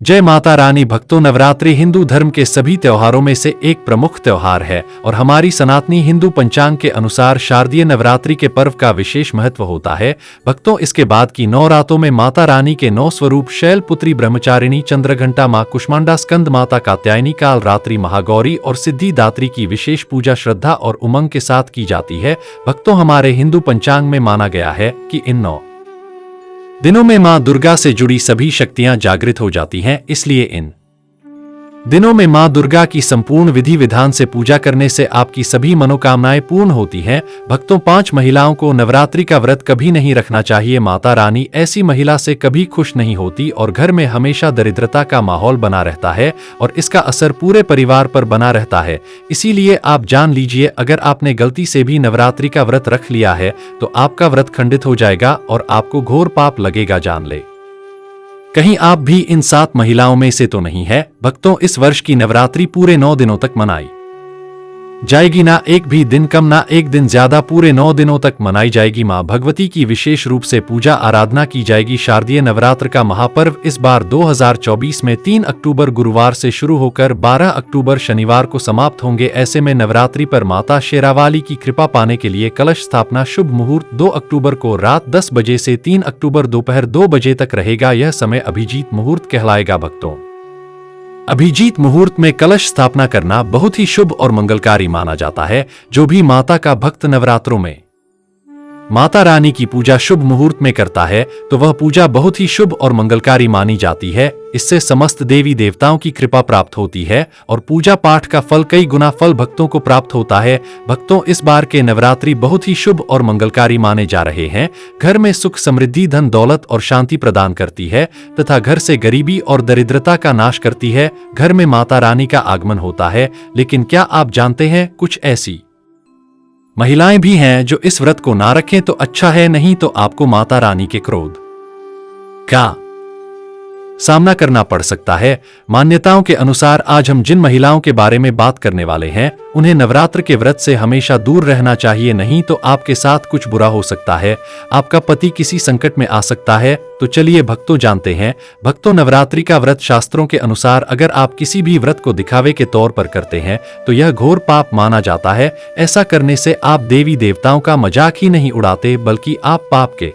जय माता रानी भक्तों, नवरात्रि हिंदू धर्म के सभी त्योहारों में से एक प्रमुख त्योहार है और हमारी सनातनी हिंदू पंचांग के अनुसार शारदीय नवरात्रि के पर्व का विशेष महत्व होता है। भक्तों, इसके बाद की 9 रातों में माता रानी के 9 स्वरूप शैलपुत्री, ब्रह्मचारिणी, चंद्रघंटा, मां कुष्मांडा, स्कंद माता, कात्यायनी, काल रात्रि, महागौरी और सिद्धिदात्री की विशेष पूजा श्रद्धा और उमंग के साथ की जाती है। भक्तों, हमारे हिंदू पंचांग में माना गया है कि इन 9 दिनों में मां दुर्गा से जुड़ी सभी शक्तियां जागृत हो जाती हैं, इसलिए इन दिनों में मां दुर्गा की संपूर्ण विधि विधान से पूजा करने से आपकी सभी मनोकामनाएं पूर्ण होती हैं। भक्तों, 5 महिलाओं को नवरात्रि का व्रत कभी नहीं रखना चाहिए। माता रानी ऐसी महिला से कभी खुश नहीं होती और घर में हमेशा दरिद्रता का माहौल बना रहता है और इसका असर पूरे परिवार पर बना रहता है। इसीलिए आप जान लीजिए, अगर आपने गलती से भी नवरात्रि का व्रत रख लिया है तो आपका व्रत खंडित हो जाएगा और आपको घोर पाप लगेगा, जान ले। कहीं आप भी इन 7 महिलाओं में से तो नहीं है। भक्तों, इस वर्ष की नवरात्रि पूरे 9 दिनों तक मनाई जाएगी, ना एक भी दिन कम ना एक दिन ज्यादा, पूरे 9 दिनों तक मनाई जाएगी। मां भगवती की विशेष रूप से पूजा आराधना की जाएगी। शारदीय नवरात्र का महापर्व इस बार 2024 में 3 अक्टूबर गुरुवार से शुरू होकर 12 अक्टूबर शनिवार को समाप्त होंगे। ऐसे में नवरात्रि पर माता शेरावाली की कृपा पाने के लिए कलश स्थापना शुभ मुहूर्त 2 अक्टूबर को रात 10 बजे से 3 अक्टूबर दोपहर 2 बजे तक रहेगा। यह समय अभिजीत मुहूर्त कहलाएगा। भक्तों, अभिजीत मुहूर्त में कलश स्थापना करना बहुत ही शुभ और मंगलकारी माना जाता है। जो भी माता का भक्त नवरात्रों में माता रानी की पूजा शुभ मुहूर्त में करता है तो वह पूजा बहुत ही शुभ और मंगलकारी मानी जाती है। इससे समस्त देवी देवताओं की कृपा प्राप्त होती है और पूजा पाठ का फल कई गुना फल भक्तों को प्राप्त होता है। भक्तों, इस बार के नवरात्रि बहुत ही शुभ और मंगलकारी माने जा रहे हैं। घर में सुख, समृद्धि, धन दौलत और शांति प्रदान करती है तथा घर से गरीबी और दरिद्रता का नाश करती है। घर में माता रानी का आगमन होता है। लेकिन क्या आप जानते हैं, कुछ ऐसी महिलाएं भी हैं जो इस व्रत को ना रखें तो अच्छा है, नहीं तो आपको माता रानी के क्रोध का सामना करना पड़ सकता है। मान्यताओं के अनुसार आज हम जिन महिलाओं के बारे में बात करने वाले हैं उन्हें नवरात्र के व्रत से हमेशा दूर रहना चाहिए, नहीं तो आपके साथ कुछ बुरा हो सकता है। आपका पति किसी संकट में आ सकता है। तो चलिए भक्तों जानते हैं। भक्तों, नवरात्रि का व्रत शास्त्रों के अनुसार अगर आप किसी भी व्रत को दिखावे के तौर पर करते हैं तो यह घोर पाप माना जाता है। ऐसा करने से आप देवी देवताओं का मजाक ही नहीं उड़ाते बल्कि आप पाप के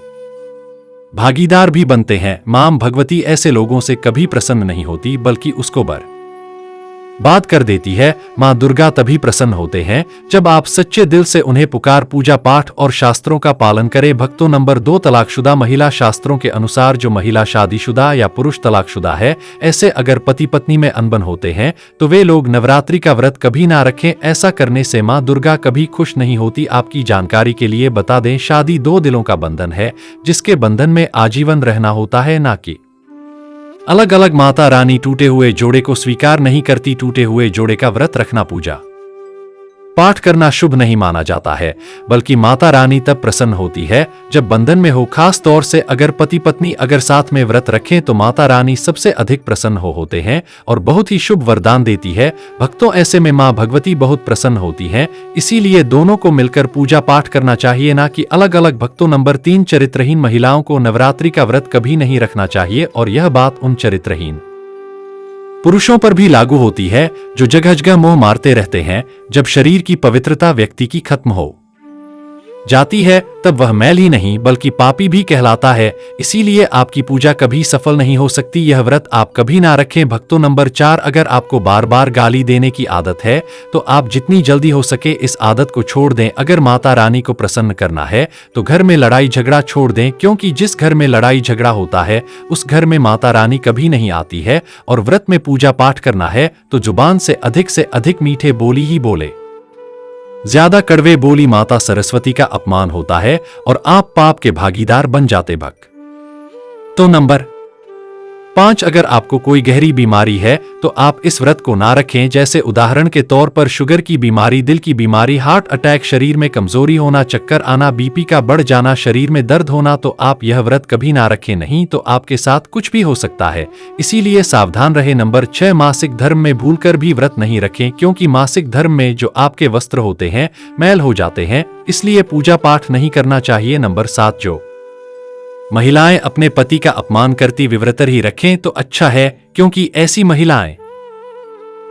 भागीदार भी बनते हैं। मां भगवती ऐसे लोगों से कभी प्रसन्न नहीं होती बल्कि उसको बर्बाद कर देती है। मां दुर्गा तभी प्रसन्न होते हैं जब आप सच्चे दिल से उन्हें पुकार, पूजा पाठ और शास्त्रों का पालन करें। भक्तों, नंबर 2, तलाकशुदा महिला। शास्त्रों के अनुसार जो महिला शादीशुदा या पुरुष तलाकशुदा है, ऐसे अगर पति पत्नी में अनबन होते हैं तो वे लोग नवरात्रि का व्रत कभी ना रखें। ऐसा करने से मां दुर्गा कभी खुश नहीं होती। आपकी जानकारी के लिए बता दें, शादी 2 दिलों का बंधन है जिसके बंधन में आजीवन रहना होता है, ना कि अलग अलग। माता रानी टूटे हुए जोड़े को स्वीकार नहीं करती। टूटे हुए जोड़े का व्रत रखना, पूजा पाठ करना शुभ नहीं माना जाता है, बल्कि माता रानी तब प्रसन्न होती है जब बंधन में हो। खास तौर से अगर पति पत्नी अगर साथ में व्रत रखें तो माता रानी सबसे अधिक प्रसन्न होते हैं और बहुत ही शुभ वरदान देती है। भक्तों, ऐसे में मां भगवती बहुत प्रसन्न होती हैं। इसीलिए दोनों को मिलकर पूजा पाठ करना चाहिए, ना कि अलग अलग। भक्तों, नंबर 3, चरित्रहीन महिलाओं को नवरात्रि का व्रत कभी नहीं रखना चाहिए और यह बात उन चरित्रहीन पुरुषों पर भी लागू होती है जो जगह जगह मोह मारते रहते हैं। जब शरीर की पवित्रता व्यक्ति की खत्म हो जाती है तब वह मैल ही नहीं बल्कि पापी भी कहलाता है। इसीलिए आपकी पूजा कभी सफल नहीं हो सकती। यह व्रत आप कभी ना रखें। भक्तों, नंबर 4, अगर आपको बार बार गाली देने की आदत है तो आप जितनी जल्दी हो सके इस आदत को छोड़ दें। अगर माता रानी को प्रसन्न करना है तो घर में लड़ाई झगड़ा छोड़ दें, क्योंकि जिस घर में लड़ाई झगड़ा होता है उस घर में माता रानी कभी नहीं आती है। और व्रत में पूजा पाठ करना है तो जुबान से अधिक मीठे बोली ही बोले, ज्यादा कड़वे बोली माता सरस्वती का अपमान होता है और आप पाप के भागीदार बन जाते। तो नंबर 5, अगर आपको कोई गहरी बीमारी है तो आप इस व्रत को ना रखें। जैसे उदाहरण के तौर पर शुगर की बीमारी, दिल की बीमारी, हार्ट अटैक, शरीर में कमजोरी होना, चक्कर आना, बीपी का बढ़ जाना, शरीर में दर्द होना, तो आप यह व्रत कभी ना रखें, नहीं तो आपके साथ कुछ भी हो सकता है। इसीलिए सावधान रहे। नंबर 6, मासिक धर्म में भूलकर भी व्रत नहीं रखें, क्योंकि मासिक धर्म में जो आपके वस्त्र होते हैं मैल हो जाते हैं, इसलिए पूजा पाठ नहीं करना चाहिए। नंबर 7, जो महिलाएं अपने पति का अपमान करती विव्रतर ही रखें तो अच्छा है, क्योंकि ऐसी महिलाएं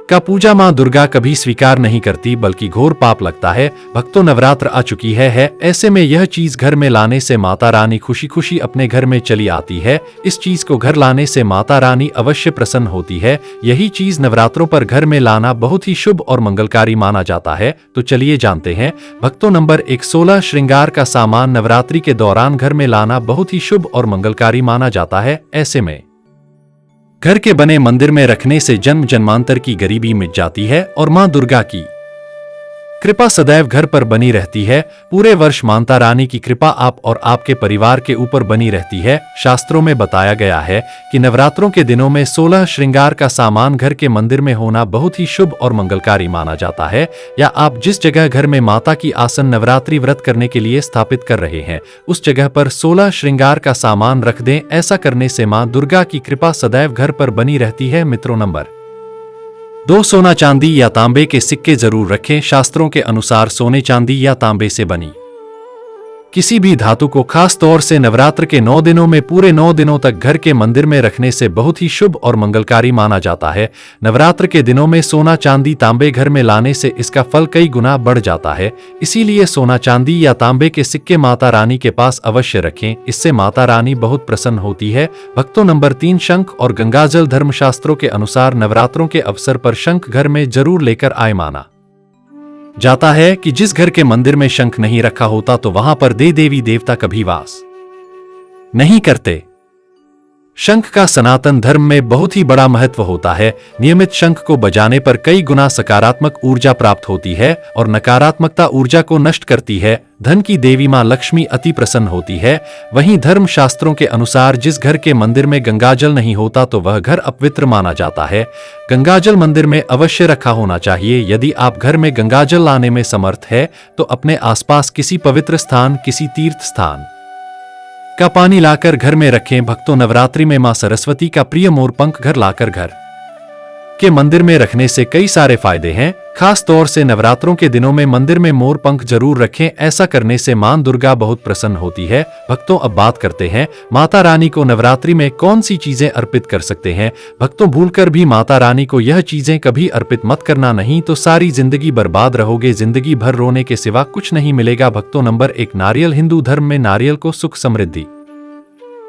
का पूजा मां दुर्गा कभी स्वीकार नहीं करती, बल्कि घोर पाप लगता है। भक्तों, नवरात्र आ चुकी है, ऐसे में यह चीज घर में लाने से माता रानी खुशी खुशी अपने घर में चली आती है। इस चीज को घर लाने से माता रानी अवश्य प्रसन्न होती है। यही चीज नवरात्रों पर घर में लाना बहुत ही शुभ और मंगलकारी माना जाता है। तो चलिए जानते हैं। भक्तों, नंबर 1, 16 श्रृंगार का सामान नवरात्रि के दौरान घर में लाना बहुत ही शुभ और मंगलकारी माना जाता है। ऐसे में घर के बने मंदिर में रखने से जन्म जन्मांतर की गरीबी मिट जाती है और मां दुर्गा की कृपा सदैव घर पर बनी रहती है। पूरे वर्ष माता रानी की कृपा आप और आपके परिवार के ऊपर बनी रहती है। शास्त्रों में बताया गया है कि नवरात्रों के दिनों में 16 श्रृंगार का सामान घर के मंदिर में होना बहुत ही शुभ और मंगलकारी माना जाता है। या आप जिस जगह घर में माता की आसन नवरात्रि व्रत करने के लिए स्थापित कर रहे हैं, उस जगह पर 16 श्रृंगार का सामान रख दें। ऐसा करने से मां दुर्गा की कृपा सदैव घर पर बनी रहती है। मित्रों, नंबर 2, सोना चांदी या तांबे के सिक्के जरूर रखें। शास्त्रों के अनुसार सोने चांदी या तांबे से बनी किसी भी धातु को खास तौर से नवरात्र के 9 दिनों में पूरे 9 दिनों तक घर के मंदिर में रखने से बहुत ही शुभ और मंगलकारी माना जाता है। नवरात्र के दिनों में सोना चांदी तांबे घर में लाने से इसका फल कई गुना बढ़ जाता है। इसीलिए सोना चांदी या तांबे के सिक्के माता रानी के पास अवश्य रखें। इससे माता रानी बहुत प्रसन्न होती है। भक्तों, नंबर 3, शंख और गंगाजल। धर्मशास्त्रों के अनुसार नवरात्रों के अवसर पर शंख घर में जरूर लेकर आए। माना जाता है कि जिस घर के मंदिर में शंख नहीं रखा होता तो वहां पर देवी देवता कभी वास नहीं करते। शंख का सनातन धर्म में बहुत ही बड़ा महत्व होता है। नियमित शंख को बजाने पर कई गुना सकारात्मक ऊर्जा प्राप्त होती है और नकारात्मकता ऊर्जा को नष्ट करती है। धन की देवी मां लक्ष्मी अति प्रसन्न होती है। वहीं धर्म शास्त्रों के अनुसार जिस घर के मंदिर में गंगाजल नहीं होता तो वह घर अपवित्र माना जाता है। गंगाजल मंदिर में अवश्य रखा होना चाहिए। यदि आप घर में गंगाजल लाने में समर्थ है तो अपने आसपास किसी पवित्र स्थान, किसी तीर्थ स्थान का पानी लाकर घर में रखें। भक्तों, नवरात्रि में मां सरस्वती का प्रिय मोरपंख घर लाकर घर के मंदिर में रखने से कई सारे फायदे हैं। खास तौर से नवरात्रों के दिनों में मंदिर में मोरपंख जरूर रखें। ऐसा करने से मां दुर्गा बहुत प्रसन्न होती है। भक्तों, अब बात करते हैं माता रानी को नवरात्रि में कौन सी चीजें अर्पित कर सकते हैं। भक्तों, भूलकर भी माता रानी को यह चीजें कभी अर्पित मत करना, नहीं तो सारी जिंदगी बर्बाद रहोगे। जिंदगी भर रोने के सिवा कुछ नहीं मिलेगा। भक्तों, नंबर 1, नारियल। हिंदू धर्म में नारियल को सुख, समृद्धि,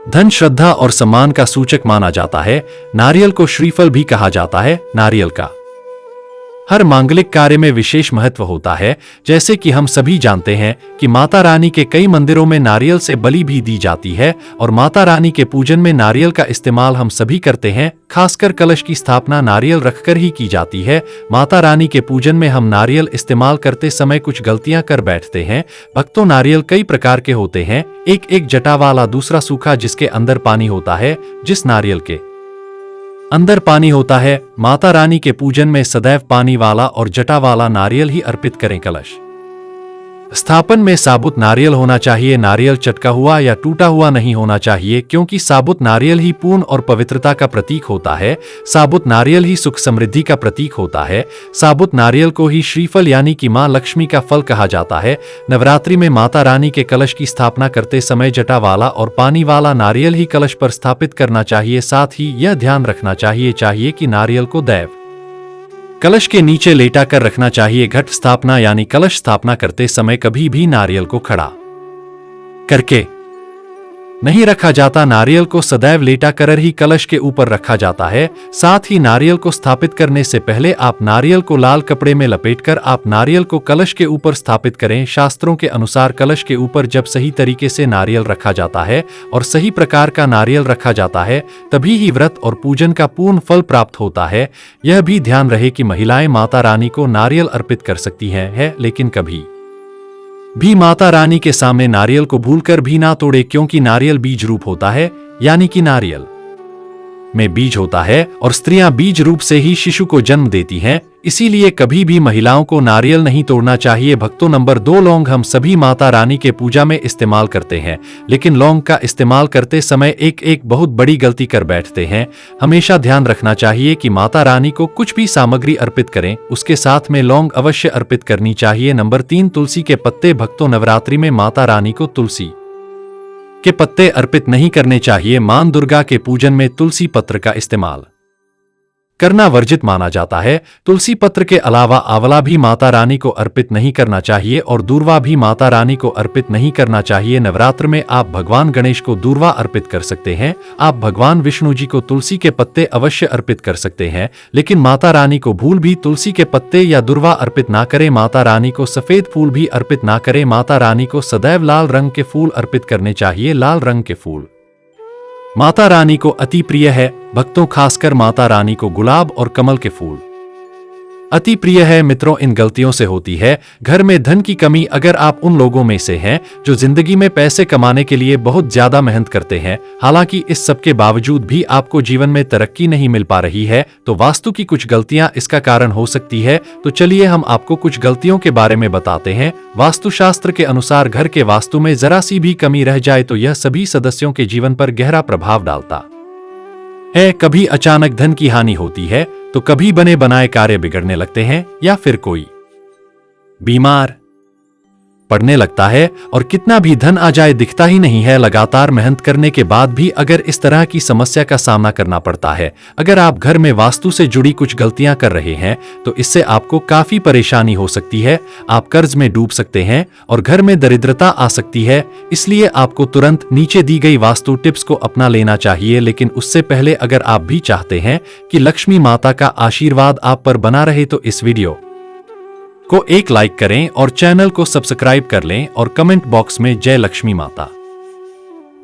धन, श्रद्धा और सम्मान का सूचक माना जाता है। नारियल को श्रीफल भी कहा जाता है। नारियल का हर मांगलिक कार्य में विशेष महत्व होता है। जैसे कि हम सभी जानते हैं कि माता रानी के कई मंदिरों में नारियल से बलि भी दी जाती है और माता रानी के पूजन में नारियल का इस्तेमाल हम सभी करते हैं। खासकर कलश की स्थापना नारियल रखकर ही की जाती है। माता रानी के पूजन में हम नारियल इस्तेमाल करते समय कुछ गलतियां कर बैठते हैं। भक्तों, नारियल कई प्रकार के होते हैं। एक जटा वाला, दूसरा सूखा जिसके अंदर पानी होता है। जिस नारियल के अंदर पानी होता है, माता रानी के पूजन में सदैव पानी वाला और जटा वाला नारियल ही अर्पित करें। कलश स्थापन में साबुत नारियल होना चाहिए। नारियल चटका हुआ या टूटा हुआ नहीं होना चाहिए, क्योंकि साबुत नारियल ही पूर्ण और पवित्रता का प्रतीक होता है। साबुत नारियल ही सुख समृद्धि का प्रतीक होता है। साबुत नारियल को ही श्रीफल यानी कि मां लक्ष्मी का फल कहा जाता है। नवरात्रि में माता रानी के कलश की स्थापना करते समय जटा वाला और पानी वाला नारियल ही कलश पर स्थापित करना चाहिए। साथ ही यह ध्यान रखना चाहिए कि नारियल को दैव कलश के नीचे लेटा कर रखना चाहिए। घट स्थापना यानी कलश स्थापना करते समय कभी भी नारियल को खड़ा करके नहीं रखा जाता। नारियल को सदैव लेटा कर ही कलश के ऊपर रखा जाता है। साथ ही नारियल को स्थापित करने से पहले आप नारियल को लाल कपड़े में लपेटकर आप नारियल को कलश के ऊपर स्थापित करें। शास्त्रों के अनुसार कलश के ऊपर जब सही तरीके से नारियल रखा जाता है और सही प्रकार का नारियल रखा जाता है, तभी ही व्रत और पूजन का पूर्ण फल प्राप्त होता है। यह भी ध्यान रहे कि महिलाएं माता रानी को नारियल अर्पित कर सकती हैं, लेकिन कभी भी माता रानी के सामने नारियल को भूलकर भी ना तोड़े, क्योंकि नारियल बीज रूप होता है, यानी कि नारियल में बीज होता है और स्त्रियां बीज रूप से ही शिशु को जन्म देती हैं। इसीलिए कभी भी महिलाओं को नारियल नहीं तोड़ना चाहिए। भक्तों, नंबर 2, लौंग। हम सभी माता रानी के पूजा में इस्तेमाल करते हैं, लेकिन लौंग का इस्तेमाल करते समय एक बहुत बड़ी गलती कर बैठते हैं। हमेशा ध्यान रखना चाहिए कि माता रानी को कुछ भी सामग्री अर्पित करें, उसके साथ में लौंग अवश्य अर्पित करनी चाहिए। नंबर 3, तुलसी के पत्ते। भक्तों, नवरात्रि में माता रानी को तुलसी के पत्ते अर्पित नहीं करने चाहिए। मां दुर्गा के पूजन में तुलसी पत्र का इस्तेमाल करना वर्जित माना जाता है। तुलसी पत्र के अलावा आंवला भी माता रानी को अर्पित नहीं करना चाहिए और दूर्वा भी माता रानी को अर्पित नहीं करना चाहिए। नवरात्र में आप भगवान गणेश को दूर्वा अर्पित कर सकते हैं। आप भगवान विष्णु जी को तुलसी के पत्ते अवश्य अर्पित कर सकते हैं, लेकिन माता रानी को भूल भी तुलसी के पत्ते या दूर्वा अर्पित ना करें। माता रानी को सफेद फूल भी अर्पित ना करें। माता रानी को सदैव लाल रंग के फूल अर्पित करने चाहिए। लाल रंग के फूल माता रानी को अति प्रिय है। भक्तों, खासकर माता रानी को गुलाब और कमल के फूल अति प्रिय है। मित्रों, इन गलतियों से होती है घर में धन की कमी। अगर आप उन लोगों में से हैं जो जिंदगी में पैसे कमाने के लिए बहुत ज्यादा मेहनत करते हैं, हालांकि इस सब के बावजूद भी आपको जीवन में तरक्की नहीं मिल पा रही है, तो वास्तु की कुछ गलतियां इसका कारण हो सकती है। तो चलिए हम आपको कुछ गलतियों के बारे में बताते हैं। वास्तुशास्त्र के अनुसार घर के वास्तु में जरा सी भी कमी रह जाए तो यह सभी सदस्यों के जीवन पर गहरा प्रभाव डालता है। कभी अचानक धन की हानि होती है, तो कभी बने बनाए कार्य बिगड़ने लगते हैं, या फिर कोई बीमार पड़ने लगता है और कितना भी धन आ जाए दिखता ही नहीं है। लगातार मेहनत करने के बाद भी अगर इस तरह की समस्या का सामना करना पड़ता है, अगर आप घर में वास्तु से जुड़ी कुछ गलतियां कर रहे हैं, तो इससे आपको काफी परेशानी हो सकती है। आप कर्ज में डूब सकते हैं और घर में दरिद्रता आ सकती है। इसलिए आपको तुरंत नीचे दी गई वास्तु टिप्स को अपना लेना चाहिए। लेकिन उससे पहले अगर आप भी चाहते हैं कि लक्ष्मी माता का आशीर्वाद आप पर बना रहे, तो इस वीडियो को एक लाइक करें और चैनल को सब्सक्राइब कर लें और कमेंट बॉक्स में जय लक्ष्मी माता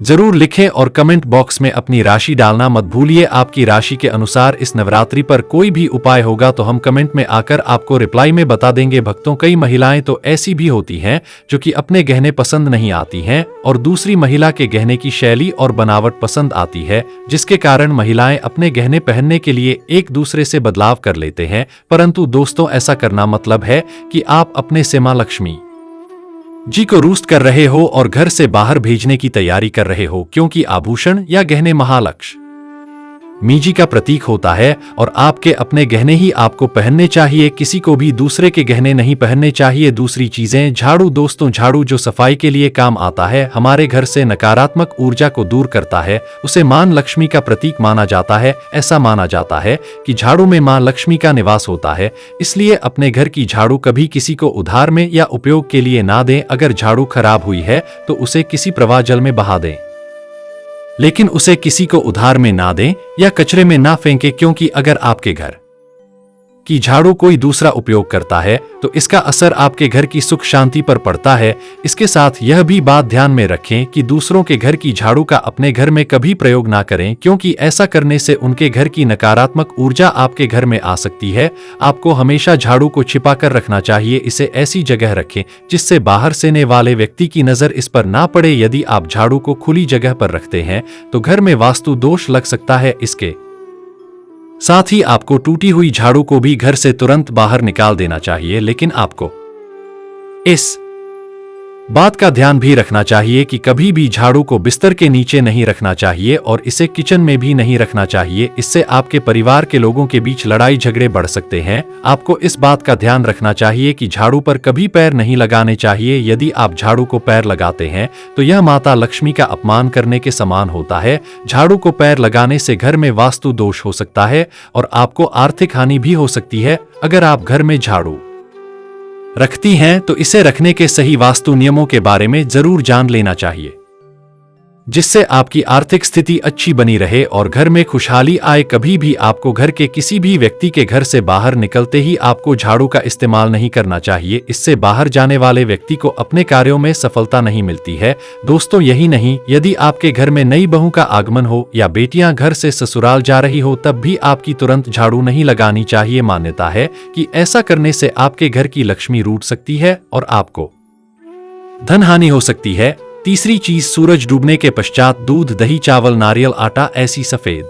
जरूर लिखें और कमेंट बॉक्स में अपनी राशि डालना मत भूलिए। आपकी राशि के अनुसार इस नवरात्रि पर कोई भी उपाय होगा तो हम कमेंट में आकर आपको रिप्लाई में बता देंगे। भक्तों, कई महिलाएं तो ऐसी भी होती हैं जो कि अपने गहने पसंद नहीं आती हैं और दूसरी महिला के गहने की शैली और बनावट पसंद आती है, जिसके कारण महिलाएं अपने गहने पहनने के लिए एक दूसरे से बदलाव कर लेते हैं। परंतु दोस्तों, ऐसा करना मतलब है कि आप अपने से मां लक्ष्मी जी को रूष्ट कर रहे हो और घर से बाहर भेजने की तैयारी कर रहे हो, क्योंकि आभूषण या गहने महालक्ष्मी जी का प्रतीक होता है और आपके अपने गहने ही आपको पहनने चाहिए। किसी को भी दूसरे के गहने नहीं पहनने चाहिए। दूसरी चीजें, झाड़ू। दोस्तों, झाड़ू जो सफाई के लिए काम आता है, हमारे घर से नकारात्मक ऊर्जा को दूर करता है, उसे मां लक्ष्मी का प्रतीक माना जाता है। ऐसा माना जाता है कि झाड़ू में मां लक्ष्मी का निवास होता है। इसलिए अपने घर की झाड़ू कभी किसी को उधार में या उपयोग के लिए ना दें। अगर झाड़ू खराब हुई है तो उसे किसी प्रवाह जल में बहा दें, लेकिन उसे किसी को उधार में ना दें या कचरे में ना फेंकें, क्योंकि अगर आपके घर की झाड़ू कोई दूसरा उपयोग करता है तो इसका असर आपके घर की सुख शांति पर पड़ता है। इसके साथ यह भी बात ध्यान में रखें कि दूसरों के घर की झाड़ू का अपने घर में कभी प्रयोग ना करें, क्योंकि ऐसा करने से उनके घर की नकारात्मक ऊर्जा आपके घर में आ सकती है। आपको हमेशा झाड़ू को छिपा कर रखना चाहिए। इसे ऐसी जगह रखें जिससे बाहर से आने वाले व्यक्ति की नजर इस पर ना पड़े। यदि आप झाड़ू को खुली जगह पर रखते हैं तो घर में वास्तु दोष लग सकता है। इसके साथ ही आपको टूटी हुई झाड़ू को भी घर से तुरंत बाहर निकाल देना चाहिए। लेकिन आपको इस बात का ध्यान भी रखना चाहिए कि कभी भी झाड़ू को बिस्तर के नीचे नहीं रखना चाहिए और इसे किचन में भी नहीं रखना चाहिए। इससे आपके परिवार के लोगों के बीच लड़ाई झगड़े बढ़ सकते हैं। आपको इस बात का ध्यान रखना चाहिए कि झाड़ू पर कभी पैर नहीं लगाने चाहिए। यदि आप झाड़ू को पैर लगाते हैं तो यह माता लक्ष्मी का अपमान करने के समान होता है। झाड़ू को पैर लगाने से घर में वास्तु दोष हो सकता है और आपको आर्थिक हानि भी हो सकती है। अगर आप घर में झाड़ू रखती हैं तो इसे रखने के सही वास्तु नियमों के बारे में जरूर जान लेना चाहिए, जिससे आपकी आर्थिक स्थिति अच्छी बनी रहे और घर में खुशहाली आए। कभी भी आपको घर के किसी भी व्यक्ति के घर से बाहर निकलते ही आपको झाड़ू का इस्तेमाल नहीं करना चाहिए। इससे बाहर जाने वाले व्यक्ति को अपने कार्यों में सफलता नहीं मिलती है। दोस्तों, यही नहीं, यदि आपके घर में नई बहू का आगमन हो या बेटियां घर से ससुराल जा रही हो, तब भी आपकी तुरंत झाड़ू नहीं लगानी चाहिए। मान्यता है कि ऐसा करने से आपके घर की लक्ष्मी रूठ सकती है और आपको धन हानि हो सकती है। तीसरी चीज, सूरज डूबने के पश्चात दूध, दही, चावल, नारियल, आटा, ऐसी सफेद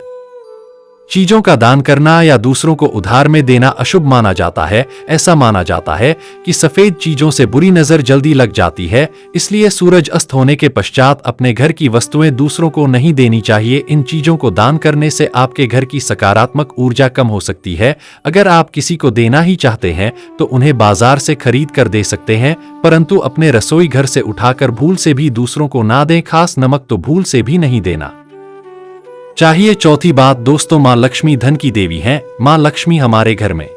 चीजों का दान करना या दूसरों को उधार में देना अशुभ माना जाता है। ऐसा माना जाता है कि सफेद चीजों से बुरी नजर जल्दी लग जाती है, इसलिए सूरज अस्त होने के पश्चात अपने घर की वस्तुएं दूसरों को नहीं देनी चाहिए। इन चीजों को दान करने से आपके घर की सकारात्मक ऊर्जा कम हो सकती है। अगर आप किसी को देना ही चाहते हैं तो उन्हें बाजार से खरीद कर दे सकते हैं, परंतु अपने रसोई घर से उठाकर भूल से भी दूसरों को ना दें। खास नमक तो भूल से भी नहीं देना चाहिए। चौथी बात दोस्तों, मां लक्ष्मी धन की देवी हैं। मां लक्ष्मी हमारे घर में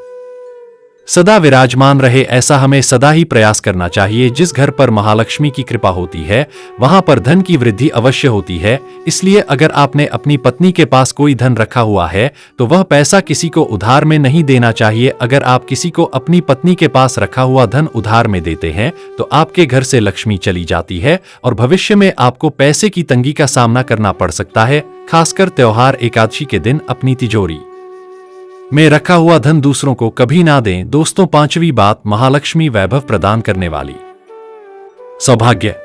सदा विराजमान रहे, ऐसा हमें सदा ही प्रयास करना चाहिए। जिस घर पर महालक्ष्मी की कृपा होती है वहां पर धन की वृद्धि अवश्य होती है। इसलिए अगर आपने अपनी पत्नी के पास कोई धन रखा हुआ है तो वह पैसा किसी को उधार में नहीं देना चाहिए। अगर आप किसी को अपनी पत्नी के पास रखा हुआ धन उधार में देते हैं तो आपके घर से लक्ष्मी चली जाती है और भविष्य में आपको पैसे की तंगी का सामना करना पड़ सकता है। खासकर त्योहार एकादशी के दिन अपनी तिजोरी में रखा हुआ धन दूसरों को कभी ना दें। दोस्तों, पांचवी बात, महालक्ष्मी वैभव प्रदान करने वाली, सौभाग्य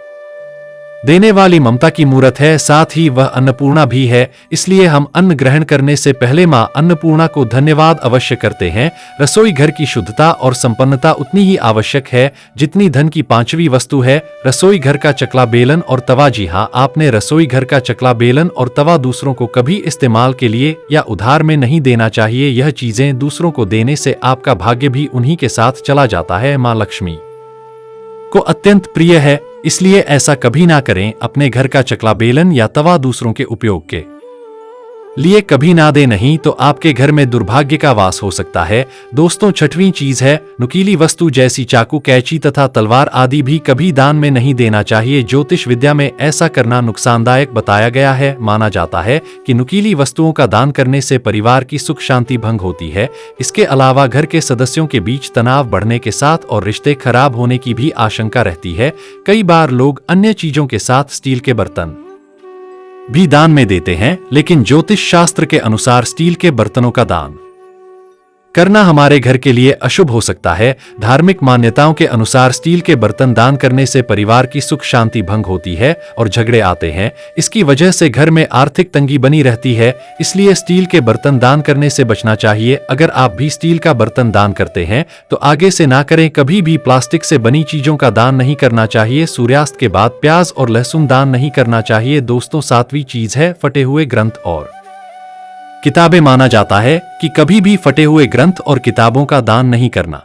देने वाली ममता की मूरत है, साथ ही वह अन्नपूर्णा भी है। इसलिए हम अन्न ग्रहण करने से पहले मां अन्नपूर्णा को धन्यवाद अवश्य करते हैं। रसोई घर की शुद्धता और संपन्नता उतनी ही आवश्यक है जितनी धन की पांचवी वस्तु है, रसोई घर का चकला बेलन और तवा। जी हाँ, आपने रसोई घर का चकला बेलन और तवा दूसरों को कभी इस्तेमाल के लिए या उधार में नहीं देना चाहिए। यह चीजें दूसरों को देने से आपका भाग्य भी उन्हीं के साथ चला जाता है। मां लक्ष्मी को अत्यंत प्रिय है, इसलिए ऐसा कभी ना करें। अपने घर का चकला बेलन या तवा दूसरों के उपयोग के लिए कभी ना दे, नहीं तो आपके घर में दुर्भाग्य का वास हो सकता है। दोस्तों, छठवीं चीज है नुकीली वस्तु जैसी चाकू, कैंची तथा तलवार आदि भी कभी दान में नहीं देना चाहिए। ज्योतिष विद्या में ऐसा करना नुकसानदायक बताया गया है। माना जाता है कि नुकीली वस्तुओं का दान करने से परिवार की सुख शांति भंग होती है। इसके अलावा घर के सदस्यों के बीच तनाव बढ़ने के साथ और रिश्ते खराब होने की भी आशंका रहती है। कई बार लोग अन्य चीजों के साथ स्टील के बर्तन भी दान में देते हैं, लेकिन ज्योतिष शास्त्र के अनुसार स्टील के बर्तनों का दान करना हमारे घर के लिए अशुभ हो सकता है। धार्मिक मान्यताओं के अनुसार स्टील के बर्तन दान करने से परिवार की सुख शांति भंग होती है और झगड़े आते हैं। इसकी वजह से घर में आर्थिक तंगी बनी रहती है, इसलिए स्टील के बर्तन दान करने से बचना चाहिए। अगर आप भी स्टील का बर्तन दान करते हैं तो आगे से ना करें। कभी भी प्लास्टिक से बनी चीजों का दान नहीं करना चाहिए। सूर्यास्त के बाद प्याज और लहसुन दान नहीं करना चाहिए। दोस्तों, सातवीं चीज है फटे हुए ग्रंथ और किताबें। माना जाता है कि कभी भी फटे हुए ग्रंथ और किताबों का दान नहीं करना